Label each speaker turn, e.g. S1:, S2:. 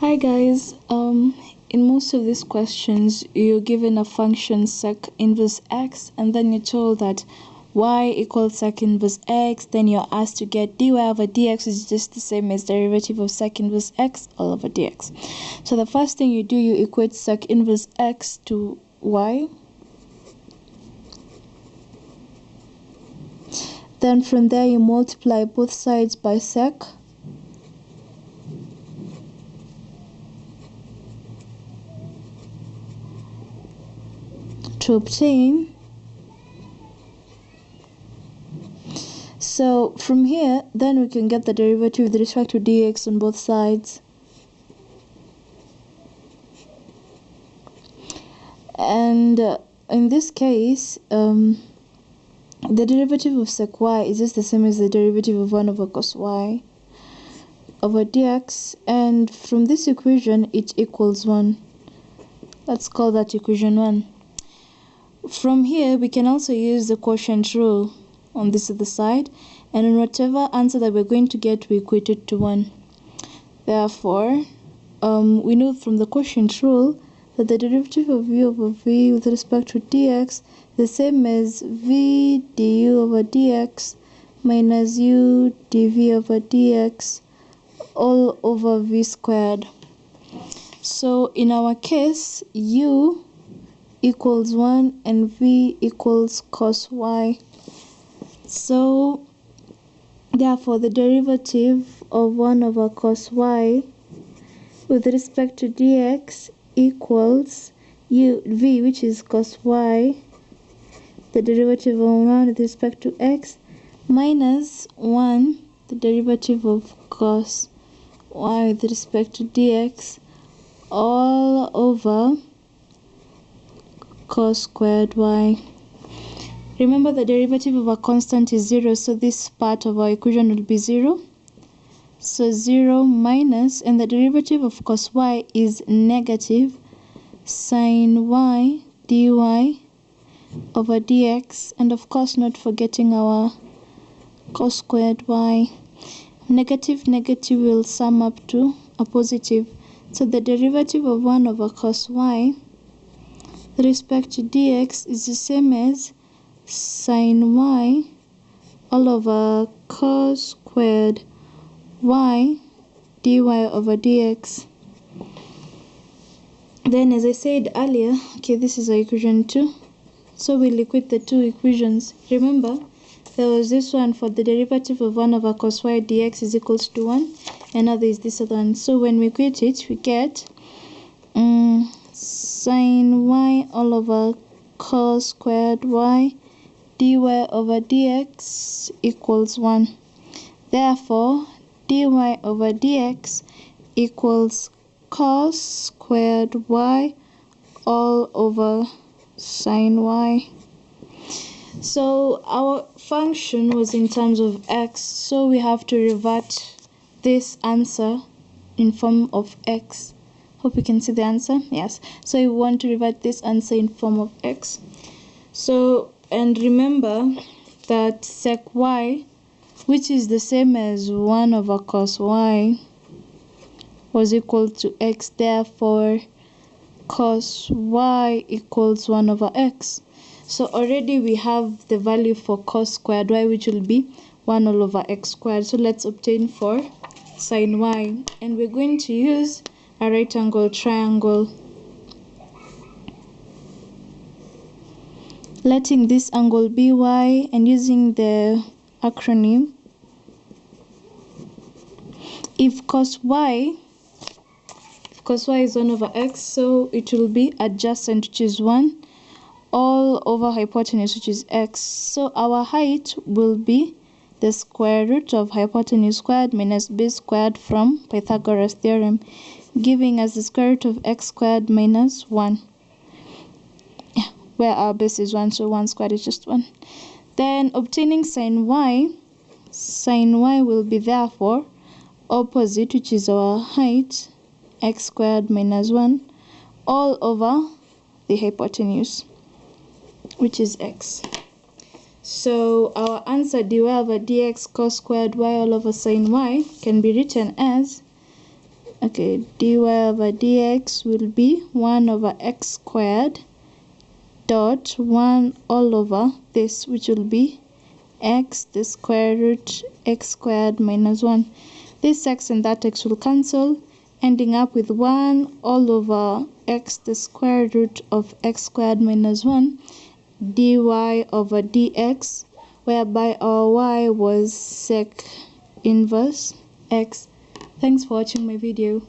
S1: Hi guys, in most of these questions, you're given a function sec inverse x, and then you're told that y equals sec inverse x, then you're asked to get dy over dx, which is just the same as derivative of sec inverse x all over dx. So the first thing you do, you equate sec inverse x to y. Then from there you multiply both sides by sec. To obtain. So from here, then we can get the derivative with respect to dx on both sides. And in this case, the derivative of sec y is just the same as the derivative of 1 over cos y over dx. And from this equation, it equals 1. Let's call that equation 1. From here, we can also use the quotient rule on this other side, and in whatever answer that we're going to get, we equate it to 1. Therefore, we know from the quotient rule that the derivative of u over v with respect to dx is the same as v du over dx minus u dv over dx all over v squared. So in our case, u equals 1 and v equals cos y. So therefore the derivative of 1 over cos y with respect to dx equals v, which is cos y, the derivative of 1 with respect to x, minus 1, the derivative of cos y with respect to dx, all over cos squared y. Remember, the derivative of a constant is 0, so this part of our equation will be 0. So 0 minus, and the derivative of cos y is negative sin y dy over dx, and of course not forgetting our cos squared y. Negative will sum up to a positive. So the derivative of 1 over cos y with respect to dx is the same as sin y all over cos squared y dy over dx. Then, as I said earlier, okay, this is our equation 2. So we'll equate the two equations. Remember, there was this one for the derivative of 1 over cos y dx is equals to 1, and now there is this other one. So when we equate it, we get sin y all over cos squared y dy over dx equals 1. Therefore, dy over dx equals cos squared y all over sin y. So our function was in terms of x, so we have to revert this answer in form of x. Hope you can see the answer. Yes, so we want to revert this answer in form of x. So, and remember that sec y, which is the same as 1 over cos y, was equal to x. Therefore cos y equals 1 over x. So already we have the value for cos squared y, which will be 1 all over x squared. So let's obtain for sin y, and we're going to use a right angle triangle, letting this angle be y, and using the acronym, if cos y is 1 over x, so it will be adjacent, which is 1, all over hypotenuse, which is x. So our height will be the square root of hypotenuse squared minus b squared from Pythagoras theorem, giving us the square root of x squared minus 1, where our base is 1, so 1 squared is just 1. Then obtaining sin y will be therefore opposite, which is our height, x squared minus 1, all over the hypotenuse, which is x. So our answer dy over dx cos squared y all over sin y can be written as Okay, dy over dx will be 1 over x squared dot 1 all over this, which will be x, the square root x squared minus 1. This x and that x will cancel, ending up with 1 all over x, the square root of x squared minus 1, dy over dx, whereby our y was sec inverse x. Thanks for watching my video.